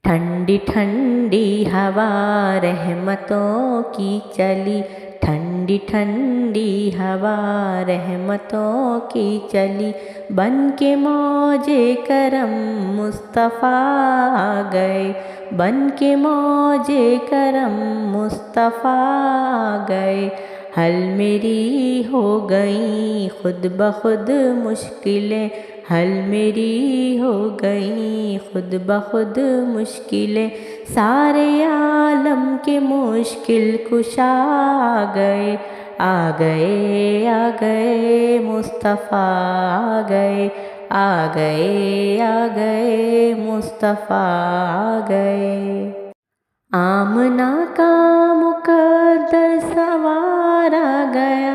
ٹھنڈی ٹھنڈی ہوا رحمتوں کی چلی، ٹھنڈی ٹھنڈی ہوا رحمتوں کی چلی، بن کے موج کرم مصطفیٰ آ گئے، بن کے موج کرم مصطفیٰ آ گئے۔ حل میری ہو گئیں خود بخود مشکلیں، حل میری ہو گئیں خود بخود مشکلیں، سارے عالم کے مشکل کشا آ گئے، آ گئے آ گئے مصطفیٰ آ گئے، آ گئے آ گئے مصطفیٰ آ گئے۔ آمنہ کا مقدر سوار آ گیا،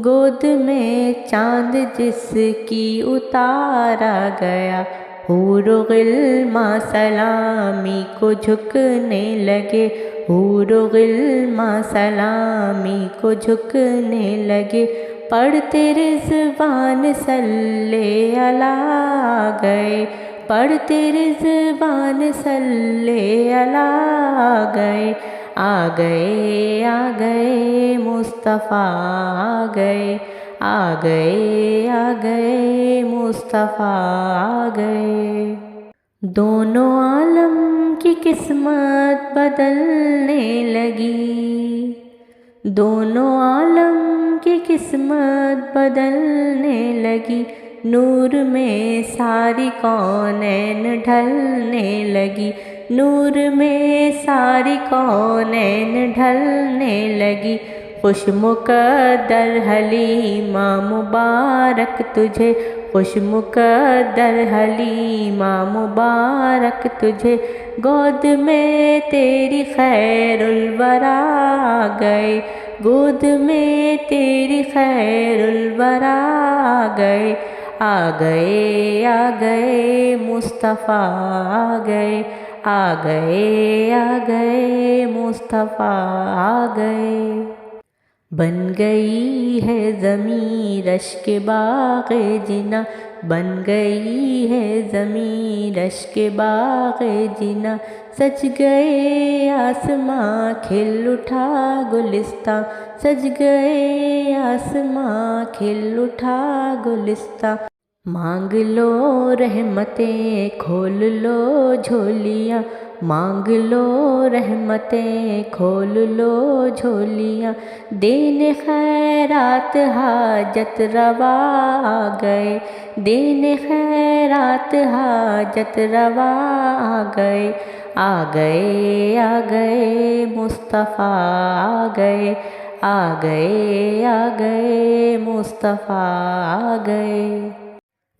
گود میں چاند جس کی اتارا گیا، حور و غلمان سلامی کو جھکنے لگے، حور و غلمان سلامی کو جھکنے لگے، پڑھتے رضوان صلی علیہ آ گئے، پڑھتے رضوان صلی علیہ آ گئے، آ گئے آ گئے مصطفیٰ آ گئے، آ گئے آ گئے مصطفیٰ آ گئے۔ دونوں عالم کی قسمت بدلنے لگی، دونوں عالم کی قسمت بدلنے لگی، نور میں ساری کونین ڈھلنے لگی، نور میں ساری کونین ڈھلنے لگی، خوش مقدر حلیمہ مبارک تجھے، خوش مقدر حلیمہ مبارک تجھے، گود میں تیری خیر الورا آ گئے، گود میں تیری خیر الورا آ گئے، آ گئے آ گئے مصطفیٰ آ گئے، آ گئے آ گئے مصطفیٰ آ گئے۔ بن گئی ہے زمین رشک باغ جناں، بن گئی ہے زمین رشک باغ جناں، سج گئے آسماں کھل اٹھا گلستاں، سج گئے آسماں کھل اٹھا گلستاں، مانگ لو رحمتیں کھول لو جھولیاں، مانگ لو رحمتیں کھول لو جھولیاں، دین خیرات حاجت روا آ گئے، دین خیرات حاجت روا آ گئے، آ گئے آ گئے مصطفیٰ آ گئے، آ گئے آ گئے مصطفیٰ آ گئے۔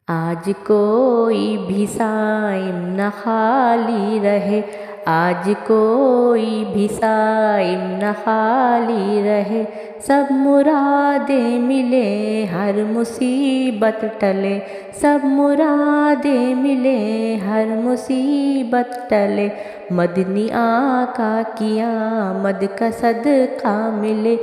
آج کوئی بھی صائم نہ خالی رہے، آج کوئی بھی صائم نہ خالی رہے، سب مرادیں ملے ہر مصیبت ٹلے، سب مرادیں ملے ہر مصیبت ٹلے، مدنی آقا کی آمد کا صدقہ ملے،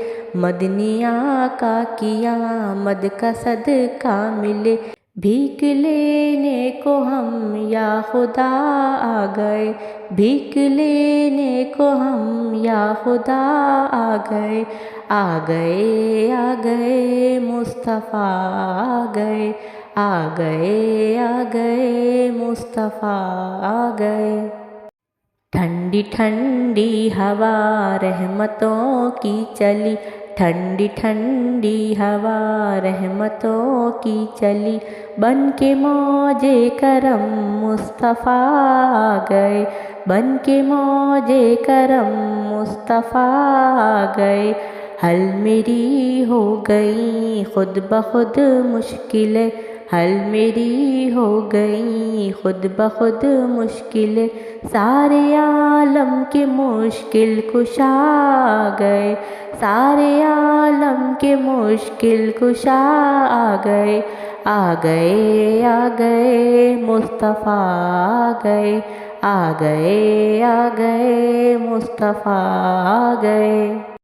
مدنی آقا کی آمد کا صدقہ ملے، بھیک لینے کو ہم یا خدا آ گئے، بھیک لینے کو ہم یا خدا آ گئے، آ گئے آ گئے مصطفیٰ آ گئے، آ گئے آ گئے مصطفیٰ آ گئے۔ ٹھنڈی ٹھنڈی ہوا رحمتوں کی چلی، ٹھنڈی ٹھنڈی ہوا رحمتوں کی چلی، بن کے موج کرم مصطفیٰ آ گئے، بن کے موج کرم مصطفیٰ آ گئے، حل میری ہو گئیں خود بخود مشکلیں، حل میری ہو گئیں خود بخود مشکلیں، سارے عالم کے مشکل کشا آ گئے، سارے عالم کے مشکل کشا آ گئے، آ گئے آ گئے مصطفیٰ آ گئے، آ گئے آ گئے مصطفیٰ آ گئے۔